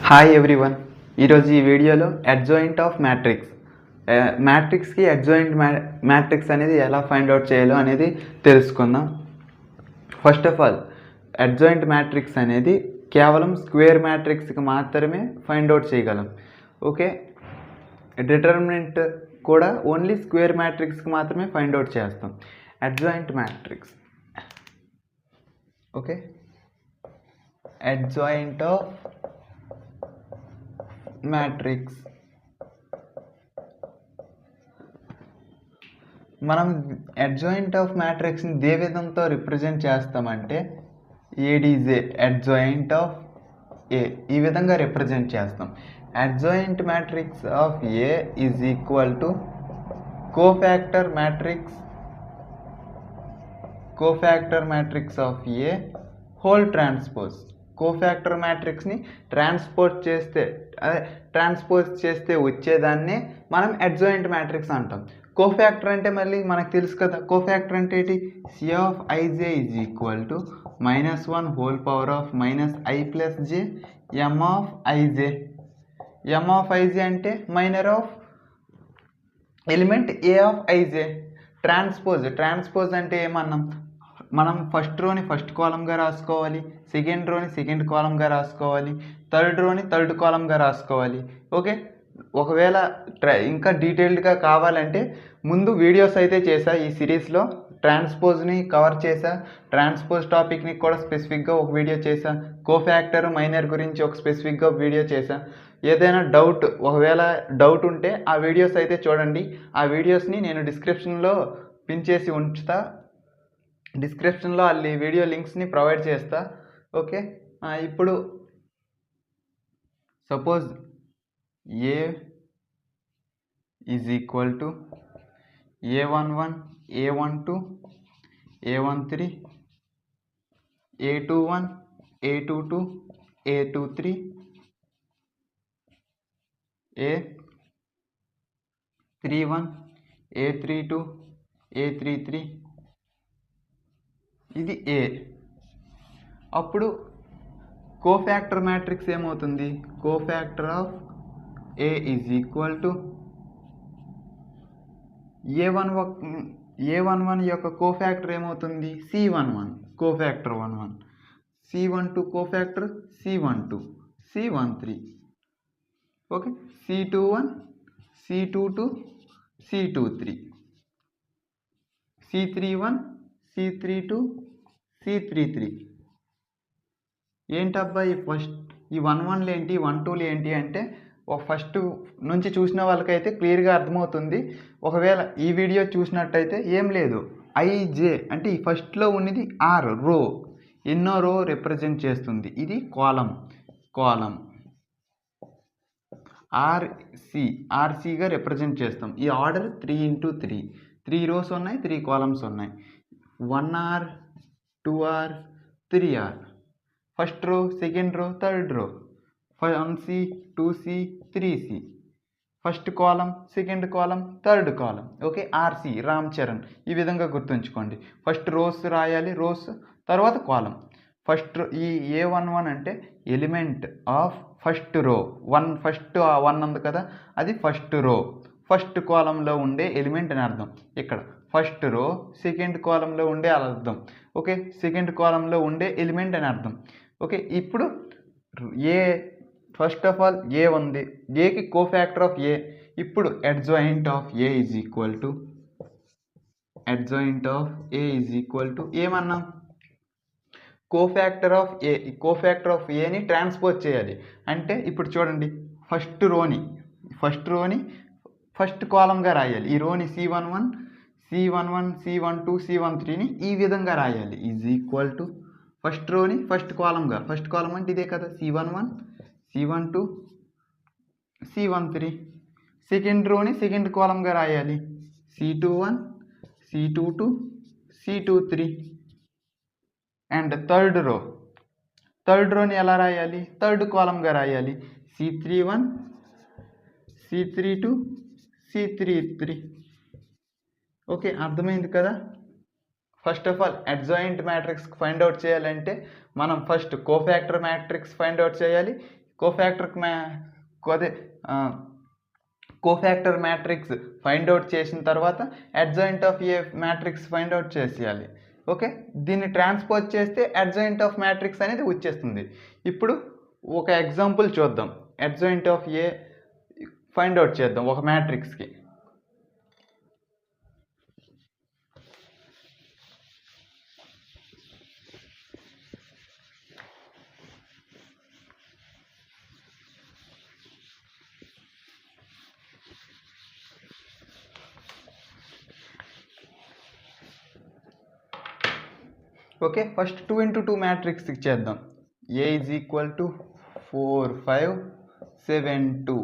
Hi everyone. ఈరోజు ఈ వీడియోలో అడ్జాయింట్ ఆఫ్ మ్యాట్రిక్స్ మ్యాట్రిక్స్కి అడ్జాయింట్ మ్యాట్రిక్స్ అనేది ఎలా ఫైండ్ అవుట్ చేయాలో అనేది తెలుసుకుందాం. First of all adjoint matrix అనేది కేవలం స్క్వేర్ మ్యాట్రిక్స్కి మాత్రమే ఫైండ్ అవుట్ చేయగలం. ఓకే, డిటర్మినెంట్ కూడా ఓన్లీ స్క్వేర్ మ్యాట్రిక్స్కి మాత్రమే ఫైండ్ అవుట్ చేస్తాం. Adjoint matrix, okay, adjoint of matrix మనం అడ్జాయింట్ ఆఫ్ మ్యాట్రిక్స్ని ఏ విధంతో రిప్రజెంట్ చేస్తామంటే ఏడీజే అడ్జాయింట్ ఆఫ్ ఏ ఈ విధంగా రిప్రజెంట్ చేస్తాం. Adjoint matrix of A is equal to cofactor matrix of A whole transpose. Cofactor మ్యాట్రిక్స్ని ట్రాన్స్పోజ్ చేస్తే వచ్చేదాన్నే మనం అడ్జాయింట్ మ్యాట్రిక్స్ అంటాం. కోఫ్యాక్టర్ అంటే మళ్ళీ మనకు తెలుసు కదా, కోఫ్యాక్టర్ అంటే ఏంటి? C of IJ is equal to -1 whole power of -i plus J M of IJ. M of IJ అంటే minor of element A of IJ. Transpose అంటే ఏమన్నాం? మనం ఫస్ట్ రోని ఫస్ట్ కాలంగా రాసుకోవాలి, సెకండ్ రోని సెకండ్ కాలంగా రాసుకోవాలి, థర్డ్ రోని థర్డ్ కాలంగా రాసుకోవాలి. ఓకే, ఒకవేళ ఇంకా డీటెయిల్డ్గా కావాలంటే ముందు వీడియోస్ అయితే చేశా ఈ సిరీస్లో, ట్రాన్స్పోజ్ని కవర్ చేశా, ట్రాన్స్పోజ్ టాపిక్ని కూడా స్పెసిఫిక్గా ఒక వీడియో చేశా, కోఫ్యాక్టర్ మైనర్ గురించి ఒక స్పెసిఫిక్గా వీడియో చేశా. ఏదైనా ఒకవేళ డౌట్ ఉంటే ఆ వీడియోస్ అయితే చూడండి. ఆ వీడియోస్ని నేను డిస్క్రిప్షన్లో పిన్ చేసి ఉంచుతా, డిస్క్రిప్షన్లో అల్లి వీడియో లింక్స్ని ప్రొవైడ్ చేస్తా. ఓకే, ఇప్పుడు suppose A is equal to A11, A12, A13, A21, A22, A23, A31, A32, A33, ఇది ఏ. అప్పుడు కోఫ్యాక్టర్ మ్యాట్రిక్స్ ఏమవుతుంది? Cofactor of A is equal to A11 యొక్క కోఫ్యాక్టర్ ఏమవుతుంది? C11, cofactor 11, C12 cofactor C12, C13, okay, C21, C22, C23, C31, C32, C33. ఏంటబ్బా ఈ 11లు ఏంటి, 12లు ఏంటి అంటే ఫస్ట్ నుంచి చూసిన వాళ్ళకైతే క్లియర్గా అర్థమవుతుంది. ఒకవేళ ఈ వీడియో చూసినట్టయితే ఏం లేదు, ఐజే అంటే ఈ ఫస్ట్లో ఉన్నది ఆర్ రో, ఎన్నో రో రిప్రజెంట్ చేస్తుంది. ఇది కాలం ఆర్సీగా రిప్రజెంట్ చేస్తాం. ఈ ఆర్డర్ 3x3, 3 రోస్ ఉన్నాయి, 3 కాలమ్స్ ఉన్నాయి. 1R, 2R, 3R, first row, second row, third row, 1C, 2C, 3C, first కాలం, సెకండ్ కాలం, థర్డ్ కాలం. ఓకే, ఆర్సీ రామ్ చరణ్ ఈ విధంగా గుర్తుంచుకోండి. ఫస్ట్ రోస్ రాయాలి, రోస్ తర్వాత కాలం. ఈ A11 అంటే element of first row. First 1 ఉంది కదా, అది ఫస్ట్ రో, ఫస్ట్ కాలంలో ఉండే ఎలిమెంట్ అని అర్థం. ఇక్కడ ఫస్ట్ రో సెకండ్ కాలంలో ఉండే అర్థం. ఓకే, సెకండ్ కాలంలో ఉండే ఎలిమెంట్ అని అర్థం. ఓకే, ఇప్పుడు A first of all A ఉంది, ఏకి కోఫ్యాక్టర్ ఆఫ్ ఏ. ఇప్పుడు adjoint of A is equal to ఏమన్నాం? Cofactor of A. Cofactor of ఏని ట్రాన్స్పోజ్ చేయాలి అంటే ఇప్పుడు చూడండి, ఫస్ట్ రోని ఫస్ట్ కాలంగా రాయాలి. ఈ రోని C11, C12, C13ని ఈ విధంగా రాయాలి. ఈజ్ ఈక్వల్ టు ఫస్ట్ రోని ఫస్ట్ కాలంగా, ఫస్ట్ కాలం అంటే ఇదే కదా, C11, C12, C13. Second రోని second కాలంగా రాయాలి, C21, C22, C23. And third రోని ఎలా రాయాలి? థర్డ్ కాలంగా రాయాలి, C31, C32, C33. ఓకే, అర్థమైంది కదా. First of all adjoint matrix find out చేయాలంటే మనం first cofactor matrix find out చేయాలి. కోఫ్యాక్టర్ మ్యాట్రిక్స్ ఫైండ్ అవుట్ చేసిన తర్వాత adjoint of A matrix find out చేసేయాలి. ఓకే, దీన్ని ట్రాన్స్పోజ్ చేస్తే అడ్జాయింట్ ఆఫ్ మ్యాట్రిక్స్ అనేది వచ్చేస్తుంది. ఇప్పుడు ఒక ఎగ్జాంపుల్ చూద్దాం. Adjoint of A find out చేద్దాం ఒక మ్యాట్రిక్స్కి. ఓకే, ఫస్ట్ 2 into 2 మ్యాట్రిక్స్ ఇచ్చేద్దాం. A is equal to 4 5 7 2.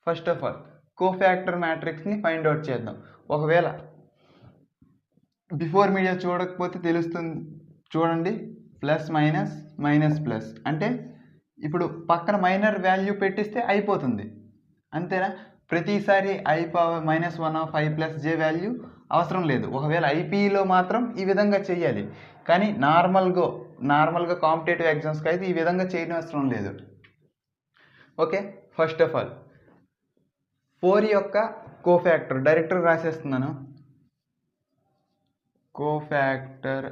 First of all cofactor మ్యాట్రిక్స్ని find out చేద్దాం. ఒకవేళ బిఫోర్ మీడియా చూడకపోతే తెలుస్తుంది, చూడండి. ప్లస్ మైనస్ మైనస్ ప్లస్ అంటే ఇప్పుడు పక్కన మైనర్ వాల్యూ పెట్టిస్తే అయిపోతుంది, అంతేనా? ప్రతిసారి i⁻1 of i plus j value అవసరం లేదు. ఒకవేళ ఐపీఈలో మాత్రం ఈ విధంగా చేయాలి, కానీ నార్మల్గా కాంపిటేటివ్ ఎగ్జామ్స్కి అయితే ఈ విధంగా చేయనవసరం లేదు. ఓకే, ఫస్ట్ ఆఫ్ ఆల్ 4 యొక్క కోఫ్యాక్టర్ డైరెక్ట్గా రాసేస్తున్నాను. కోఫ్యాక్టర్,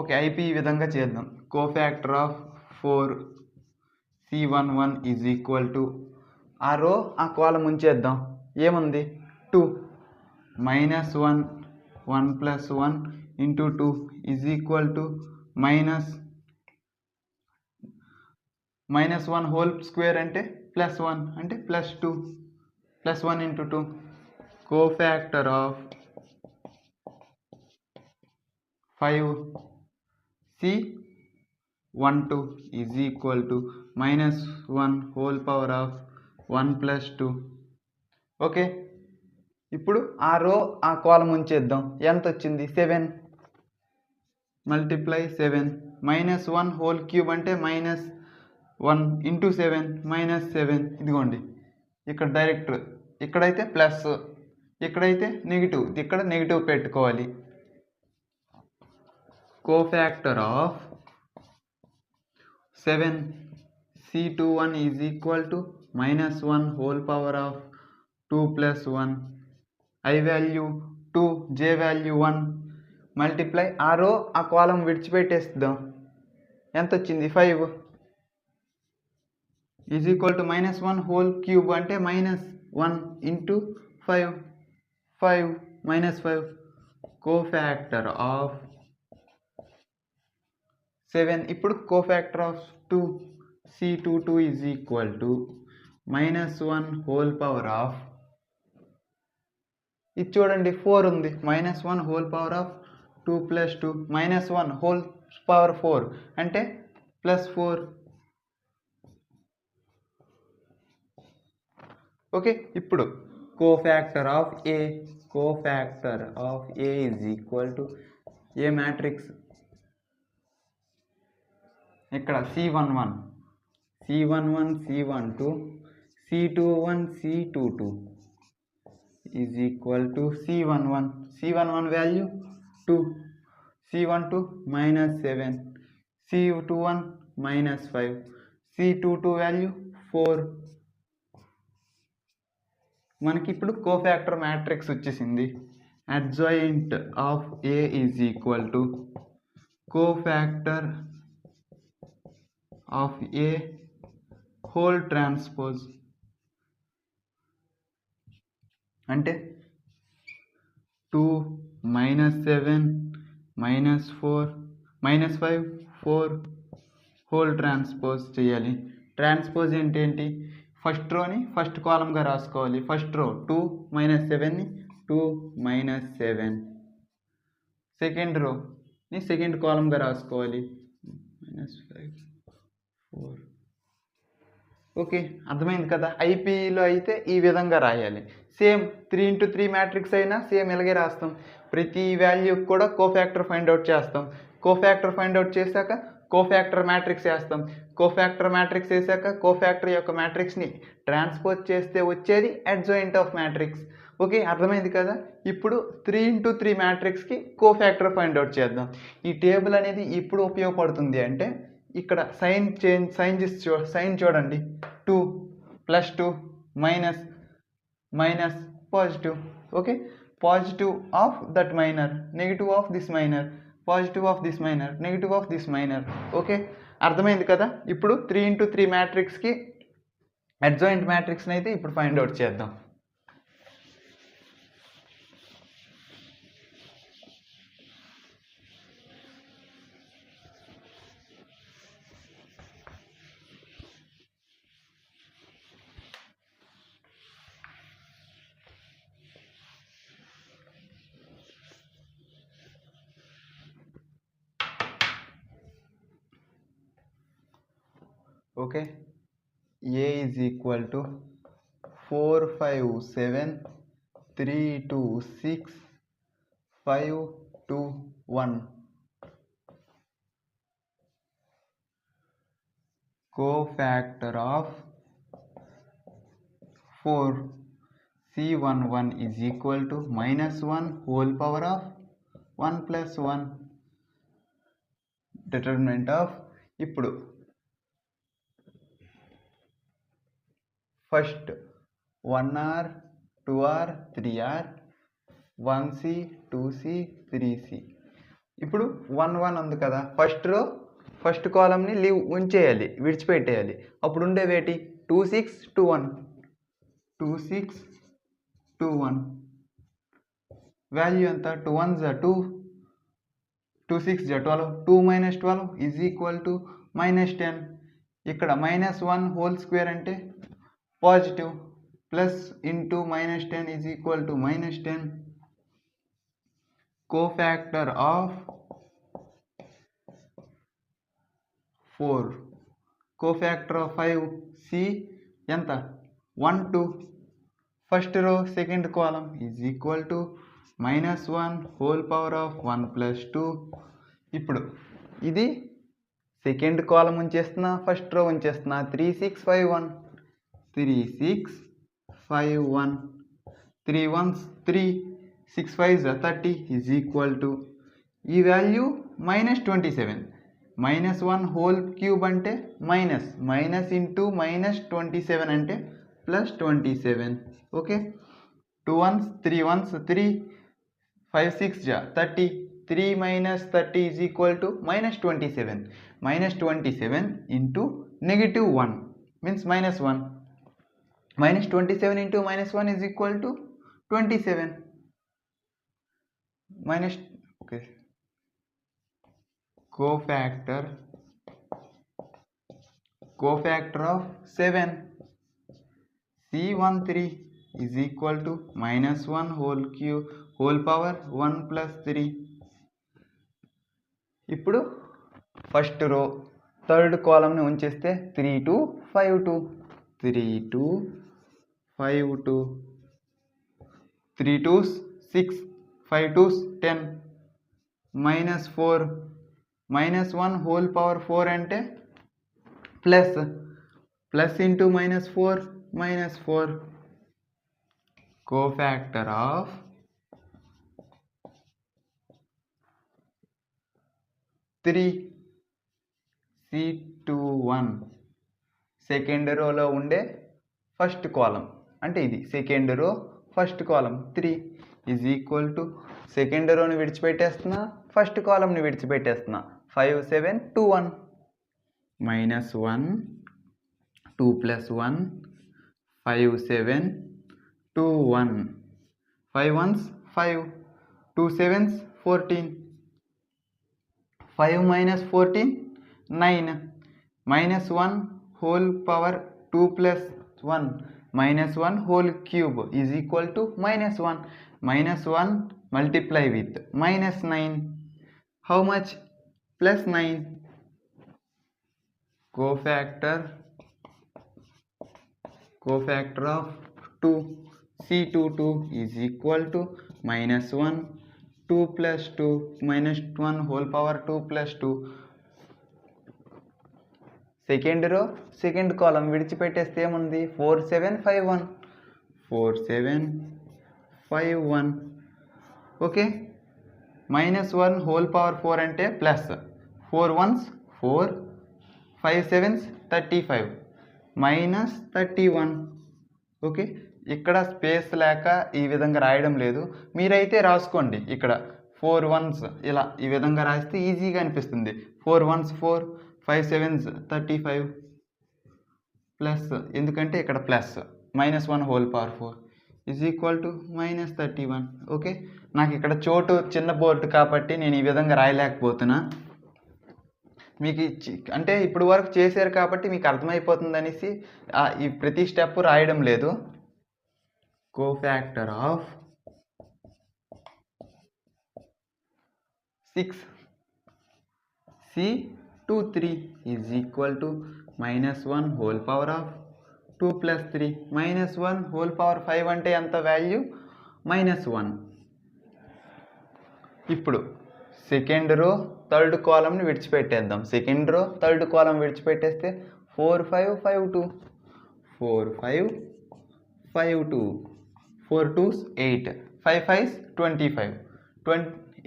ఓకే, ఐపీ ఈ విధంగా చేద్దాం. Cofactor of 4 C11 is equal to ఆ రో ఆ కాలం ఉంచేద్దాం. ఏముంది? 2 -1 1 + 1 × 2 is equal to -1 whole square అంటే +1 అంటే +2 +1 × 2. Cofactor of 5 C12 is equal to -1 whole power of 1 + 2. Okay, ఇప్పుడు ఆ రో ఆ కాలం ఉంచేద్దాం. ఎంత వచ్చింది? 7 × 7 -1 హోల్ క్యూబ్ అంటే -1 × 7 -7. ఇదిగోండి, ఇక్కడ డైరెక్ట్, ఇక్కడైతే ప్లస్, ఇక్కడైతే నెగిటివ్, ఇక్కడ నెగిటివ్ పెట్టుకోవాలి. Cofactor of 7 C21 is equal to -1 whole power of 2 + 1 i value 2 j value 1 multiply ఆ రో ఆ కాలం విడిచిపెట్టేస్తాం. ఎంత వచ్చింది? 5 is equal to -1 whole cube అంటే -1 × 5 5 -5. కోఫ్యాక్టర్ ఆఫ్ 7, ఇప్పుడు cofactor of 2 C22 is equal to -1 whole power of, ఇది చూడండి 4 ఉంది, -1 whole power of 2 + 2 -1 whole power 4 అంటే +4. ఓకే, ఇప్పుడు cofactor of A is equal to A matrix, ఇక్కడ C11 C12 C21 C22 is equal to C11 value 2 C12 -7 C21 -5 C22 value 4. మనకి ఇప్పుడు cofactor matrix వచ్చేసింది. Adjoint of A is equal to cofactor of A whole transpose అంటే 2 -7 -4 -5 4 whole transpose చేయాలి. Transpose ఏంటి? First రోని first కాలంగా రాసుకోవాలి. First row 2 -7ని 2 -7, second రోని second కాలంగా రాసుకోవాలి -5 4. ఓకే, అర్థమైంది కదా? ఐపీఈలో అయితే ఈ విధంగా రాయాలి. సేమ్ 3 × 3 మ్యాట్రిక్స్ అయినా సేమ్ ఇలాగే రాస్తాం. ప్రతి వాల్యూకి కూడా కోఫ్యాక్టర్ ఫైండ్ అవుట్ చేస్తాం. కోఫ్యాక్టర్ ఫైండ్ అవుట్ చేశాక కోఫ్యాక్టర్ మ్యాట్రిక్స్ వేస్తాం. కోఫ్యాక్టర్ మ్యాట్రిక్స్ వేసాక కోఫ్యాక్టర్ యొక్క మ్యాట్రిక్స్ని ట్రాన్స్పోజ్ చేస్తే వచ్చేది అడ్జాయింట్ ఆఫ్ మ్యాట్రిక్స్. ఓకే, అర్థమైంది కదా. ఇప్పుడు 3x3 మ్యాట్రిక్స్కి కోఫ్యాక్టర్ ఫైండ్ అవుట్ చేద్దాం. ఈ టేబుల్ అనేది ఇప్పుడు ఉపయోగపడుతుంది అంటే ఇక్కడ సైన్ చూడండి. 2 +2 minus minus positive. Okay, positive of that minor, negative of this minor, positive of this minor, negative of this minor. Okay, అర్థమైంది కదా. ఇప్పుడు 3x3 మ్యాట్రిక్స్కి అడ్జాయింట్ మ్యాట్రిక్స్ని అయితే ఇప్పుడు ఫైండ్ అవుట్ చేద్దాం. ఓకే, A is equal to 4 5 7 3 2 6 5 2 1. Cofactor of 4 C11 is equal to -1 whole power of 1 plus 1. Determinant of ఇప్పుడు first 1R 2R 3R 1C 2C 3C. ఇప్పుడు 1 1 ఉంది కదా, ఫస్ట్ కాలంని ఉంచేయాలి, విడిచిపెట్టేయాలి. అప్పుడు ఉండేవేటి 2 6 2 1, 2 6 2 1. వాల్యూ ఎంత? 2 1 జా 2, 2 6 జా 12, 2 - 12 ఈజ్ ఈక్వల్ టు -10. ఇక్కడ -1 హోల్ స్క్వేర్ అంటే positive, plus into -10 is equal to -10. Cofactor of 4, cofactor of 5 C ఎంత? 1 2. First row second column is equal to -1 whole power of 1 + 2. ఇప్పుడు ఇది సెకండ్ కాలం ఉంచేస్తున్నా, ఫస్ట్ రో ఉంచేస్తున్నా. 3 6 5 1, 3 6 5 1, 3 1s 3, 6 5s 30 is equal to ఈ value -27. -1 whole cube అంటే minus into -27 అంటే +27. Okay, 2 1s 3 1s 3, 5 6 జా 30, 3 - 30 is equal to -27. -27 into -1 means -1. -27 into -1 is equal to 27. Okay. Cofactor of 7 C13 is equal to -1 whole power 1 + 3. ఇప్పుడు first row third కాలంని ఉంచేస్తే 3 2 5 2, 3 2 5 2, 3 2s 6, 5 2s 10, -4, -1 whole power 4 అంటే plus into -4 -4. Cofactor of 3 C21 second రోలో ఉండే first column అంటే ఇది second row first column 3 is equal to second రోని విడిచిపెట్టేస్తున్నా, first కాలంని విడిచిపెట్టేస్తున్నా. 5 7 2 1, -1 2 + 1 5 7 2 1, 5 1s 5, 2 7s 14, 5 - 14 9, -1 whole power 2 + 1, -1 whole cube is equal to -1. -1 multiply with -9. How much? +9. Cofactor of 2 C22 is equal to -1 2 + 2, -1 whole power 2 + 2. Second row second column విడిచిపెట్టేస్తే ఏముంది? 4 7 5 1, 4 7 5 1. Okay, -1 whole power 4 అంటే plus 4 1s 4, 5 7s 35 -31. Okay, ఇక్కడ space లేక ఈ విధంగా రాయడం లేదు, మీరైతే రాసుకోండి. ఇక్కడ 4 1s ఇలా ఈ విధంగా రాస్తే ఈజీగా అనిపిస్తుంది. 4 1s 4, 5 7s 35 ప్లస్, ఎందుకంటే ఇక్కడ plus -1 whole power 4 is equal to -31. Okay, నాకు ఇక్కడ చోటు చిన్న బోర్డు కాబట్టి నేను ఈ విధంగా రాయలేకపోతున్నా. మీకు అంటే ఇప్పుడు వరకు చేశారు కాబట్టి మీకు అర్థమైపోతుంది అనేసి ఈ ప్రతి స్టెప్ రాయడం లేదు. Cofactor of 6C23 is equal to -1 whole power of 2 + 3 -1 whole power 5 అంటే ఎంత వాల్యూ? -1. ఇప్పుడు సెకండ్ రో థర్డ్ కాలంని విడిచిపెట్టేద్దాం. సెకండ్ రో థర్డ్ కాలం విడిచిపెట్టేస్తే 4 5 5 2 4 5 5 2 4 2s 8 5 5s 25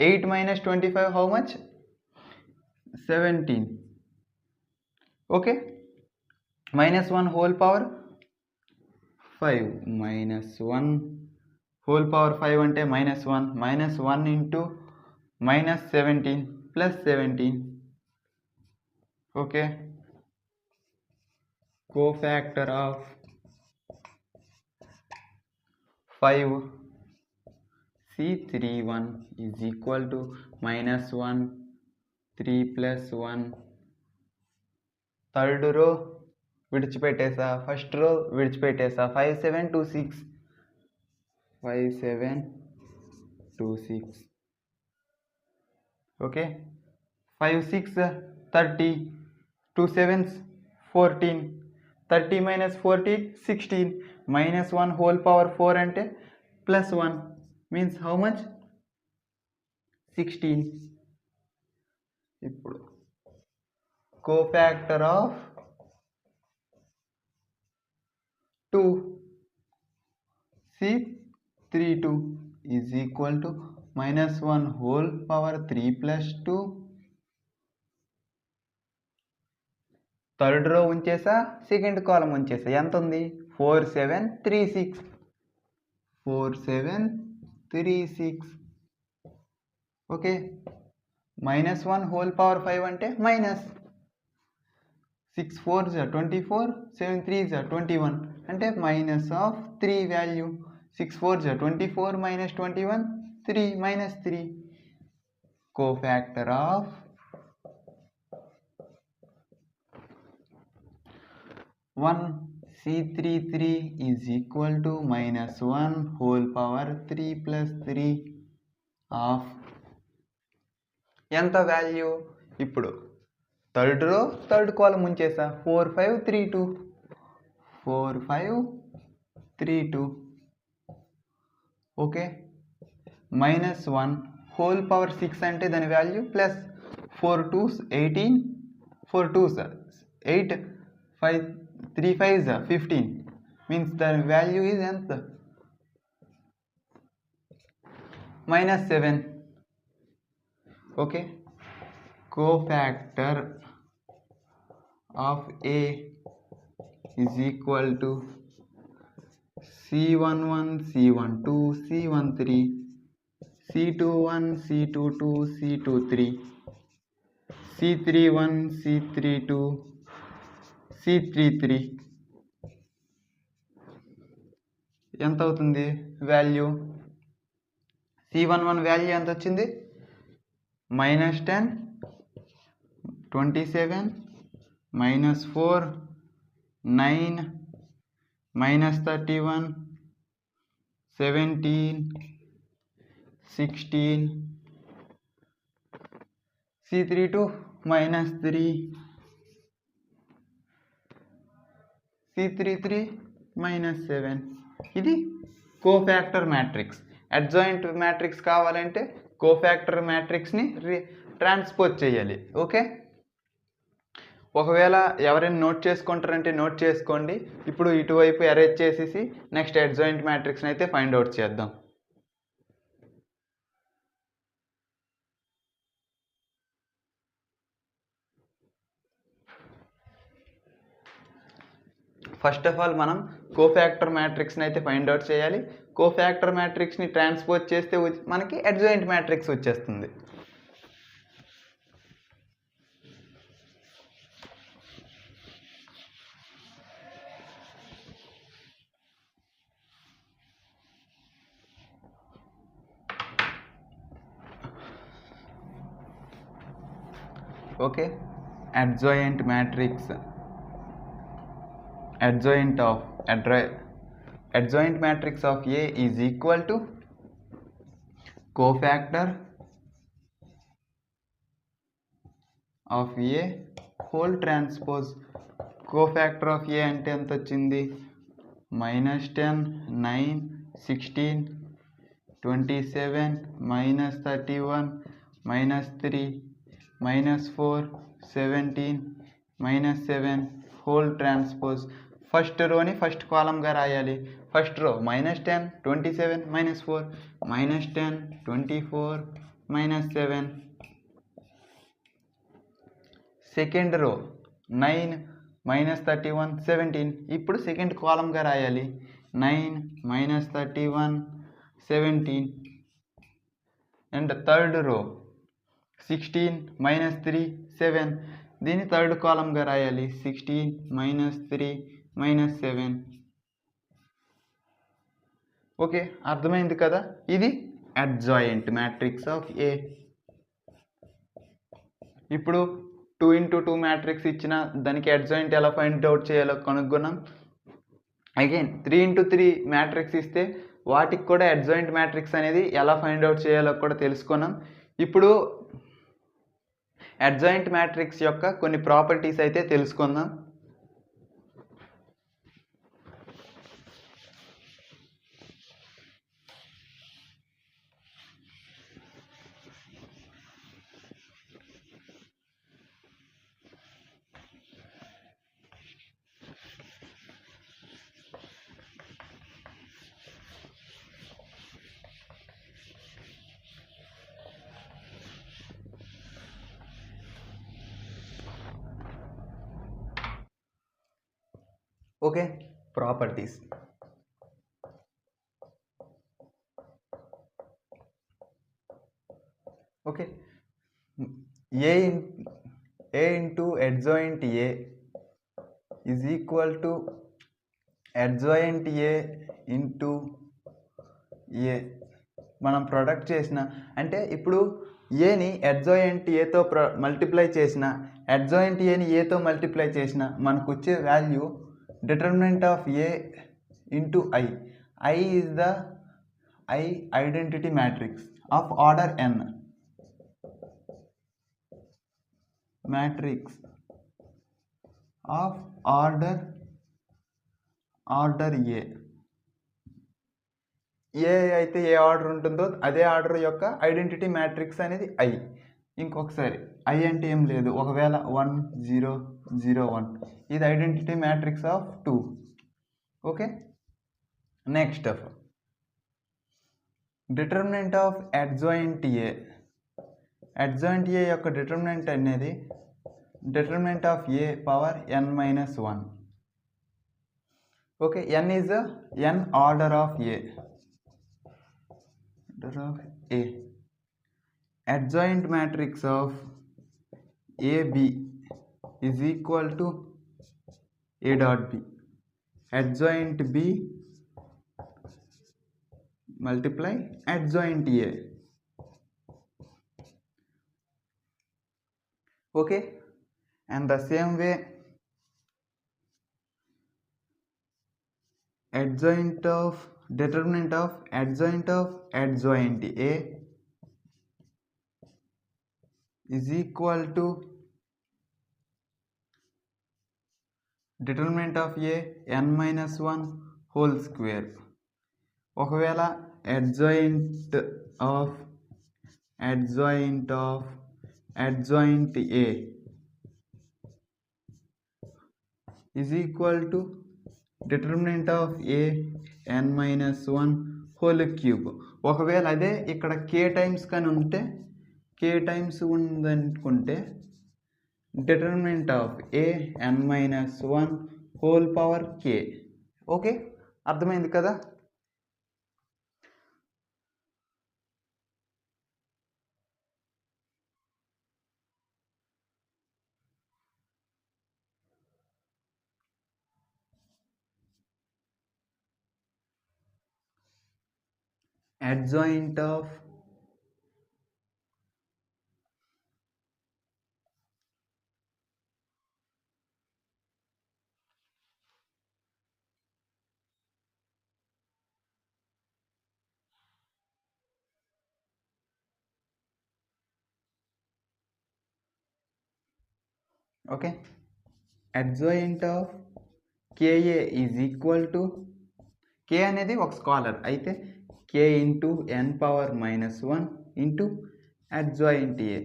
8 - 25 how much? 17. Okay, -1 whole power 5 -1 whole power 5 అంటే -1 -1 into -17 + 17. Okay, cofactor of 5C31 is equal to -1 3 + 1. Third row విడిచిపెట్టేసా, first row విడిచిపెట్టేసా. 5 7 2 6 5 7 2 6. Okay, 5 6 30 2 7s 14 30 - 14 16 -1 whole power 4 అంటే +1 means how much? 16. ఇప్పుడు cofactor of 2C32 is equal to -1 whole power 3 + 2. Third row ఉంచేసా, second column ఉంచేసా. ఎంత ఉంది? 4 7 3 6 4 7 3 6. Okay, -1 whole power 5 అంటే -6 4s 24 7 3s 21 అంటే -3 value. 6 4s 24 -21 3 -3. Cofactor of 1C33 is equal to -1 whole power 3 + 3 of ఎంత value? ఇప్పుడు third row third column ఉంచేసా. 4 5 3 2 4 5 3 2. Okay, -1 whole power 6 అంటే దాని value plus 4 2s 18 4 2s 8 5 3 5s 15 means దాని వాల్యూ ఈజ్ ఎంత? -7. Okay, cofactor of A is equal to C11 C12 C13 C21 C22 C23 C31 C32 C33. ఎంత అవుతుంది value? C11 value ఎంత వచ్చింది? -10 27 -4 9 -31 17 16. C32 -3 C33 -7. ఇది cofactor matrix. Adjoint matrix కావాలంటే cofactor మ్యాట్రిక్స్ని transpose చేయాలి. Okay, ఒకవేళ ఎవరైనా నోట్ చేసుకుంటారంటే నోట్ చేసుకోండి. ఇప్పుడు ఇటువైపు అరేంజ్ చేసేసి నెక్స్ట్ అడ్జాయింట్ మ్యాట్రిక్స్ని అయితే ఫైండ్ అవుట్ చేద్దాం. ఫస్ట్ ఆఫ్ ఆల్ మనం కోఫ్యాక్టర్ మ్యాట్రిక్స్ని అయితే ఫైండ్ అవుట్ చేయాలి. కోఫ్యాక్టర్ మ్యాట్రిక్స్ని ట్రాన్స్పోజ్ చేస్తే మనకి అడ్జాయింట్ మ్యాట్రిక్స్ వచ్చేస్తుంది. Okay, adjoint matrix of A is equal to cofactor of A whole transpose. Cofactor of A అంటే ఎంత వచ్చింది? -10, 9, 16, 27, -31, -3, -4, 17, -7 whole transpose. ఫస్ట్ రోని ఫస్ట్ కాలంగా రాయాలి. First row -10, 27, -4, -10, 24, -7. Second row 9, -31, 17. ఇప్పుడు సెకండ్ కాలంగా రాయాలి. 9, -31, 17. And third row 16, -3, 7. దీన్ని థర్డ్ కాలంగా రాయాలి. 16, -3, -7. ఓకే, అర్థమైంది కదా? ఇది అడ్జాయింట్ మ్యాట్రిక్స్ ఆఫ్ ఏ. ఇప్పుడు 2x2 మ్యాట్రిక్స్ ఇచ్చిన దానికి అడ్జాయింట్ ఎలా ఫైండ్ అవుట్ చేయాలో కనుగొన్నాం. అగైన్ 3x3 మ్యాట్రిక్స్ ఇస్తే వాటికి కూడా అడ్జాయింట్ మ్యాట్రిక్స్ అనేది ఎలా ఫైండ్ అవుట్ చేయాలో కూడా తెలుసుకున్నాం. ఇప్పుడు అడ్జాయింట్ మ్యాట్రిక్స్ యొక్క కొన్ని ప్రాపర్టీస్ అయితే తెలుసుకుందాం. Okay, properties. Okay, A into adjoint A is equal to adjoint A into A. మనం ప్రొడక్ట్ చేసిన అంటే ఇప్పుడు ఏని అడ్జాయింట్ ఏతో మల్టిప్లై చేసిన, అడ్జాయింట్ ఏని ఏతో మల్టిప్లై చేసిన మనకు వచ్చే value determinant of A into I. I is the identity matrix of order n. Matrix of order A. ఏ అయితే ఏ ఆర్డర్ ఉంటుందో అదే ఆర్డర్ యొక్క ఐడెంటిటీ మ్యాట్రిక్స్ అనేది I. ఇంకొకసారి I అంటే ఏం లేదు, ఒకవేళ 1, 0, 0, 1 ఇది identity matrix of 2. Okay, next determinant of adjoint A. Adjoint ఏ యొక్క డిటర్మినెంట్ అనేది determinant of A power n-1. Okay, n is n order of A. Adjoint matrix of AB is equal to A dot B. Adjoint B multiply adjoint A. Okay, and the same way determinant of adjoint A is equal to determinant of A n-1 whole square. ఒకవేళ adjoint of adjoint A is equal to determinant of A n-1 whole cube. ఒకవేళ అదే ఇక్కడ k times కానీ ఉంటే, k times ఉందనుకుంటే determinant of A n-1 whole power k. Okay, అర్థమైంది కదా. adjoint of ఓకే, adjoint of కా ఈజ్ ఈక్వల్ టు, కే అనేది ఒక స్కాలర్ అయితే k into n power -1 into adjoint A.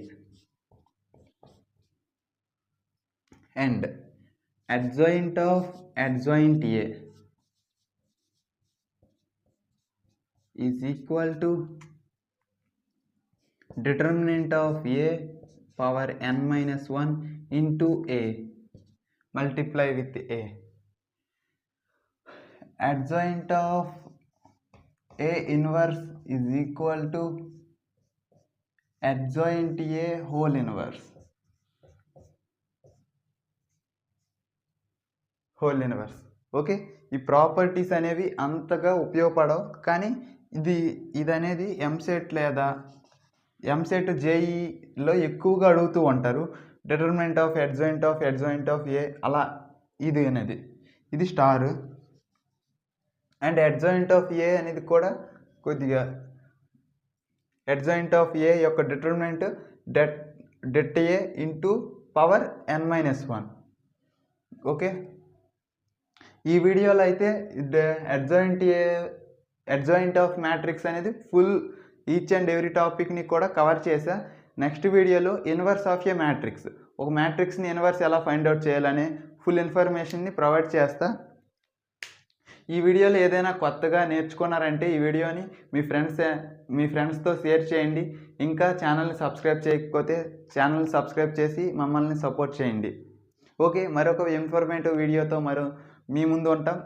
And adjoint of adjoint A is equal to determinant of a power n-1 into a multiply with a. Adjoint of a inverse is equal to adjoint a whole inverse. Okay, ఈ properties అనేవి అంతగా ఉపయోగపడవు, కానీ ఇది అనేది ఎంసెట్ లేదా ఎంసెట్ జేఈలో ఎక్కువగా అడుగుతూ ఉంటారు. డిటర్మినెంట్ ఆఫ్ adjoint ఆఫ్ ఏ అలా ఇది స్టార్. అండ్ adjoint ఆఫ్ ఏ అనేది కూడా కొద్దిగా adjoint ఆఫ్ ఏ యొక్క డిటర్మినెంట్ det ఏ ఇంటూ పవర్ n-1. ఓకే, ఈ వీడియోలో అయితే adjoint ఆఫ్ మ్యాట్రిక్స్ అనేది ఫుల్ ఈచ్ అండ్ ఎవ్రీ టాపిక్ని కూడా కవర్ చేసా. నెక్స్ట్ వీడియోలో ఇన్వర్స్ ఆఫ్ ఏ మ్యాట్రిక్స్, ఒక మ్యాట్రిక్స్ని ఇన్వర్స్ ఎలా ఫైండ్ అవుట్ చేయాలనే ఫుల్ ఇన్ఫర్మేషన్ని ప్రొవైడ్ చేస్తా. ఈ వీడియోలో ఏదైనా కొత్తగా నేర్చుకున్నారంటే ఈ వీడియోని మీ ఫ్రెండ్స్తో షేర్ చేయండి. ఇంకా ఛానల్ని సబ్స్క్రైబ్ చేయకపోతే ఛానల్ని సబ్స్క్రైబ్ చేసి మమ్మల్ని సపోర్ట్ చేయండి. ఓకే, మరొక ఇన్ఫర్మేటివ్ వీడియోతో మీ ముందు ఉంటాం.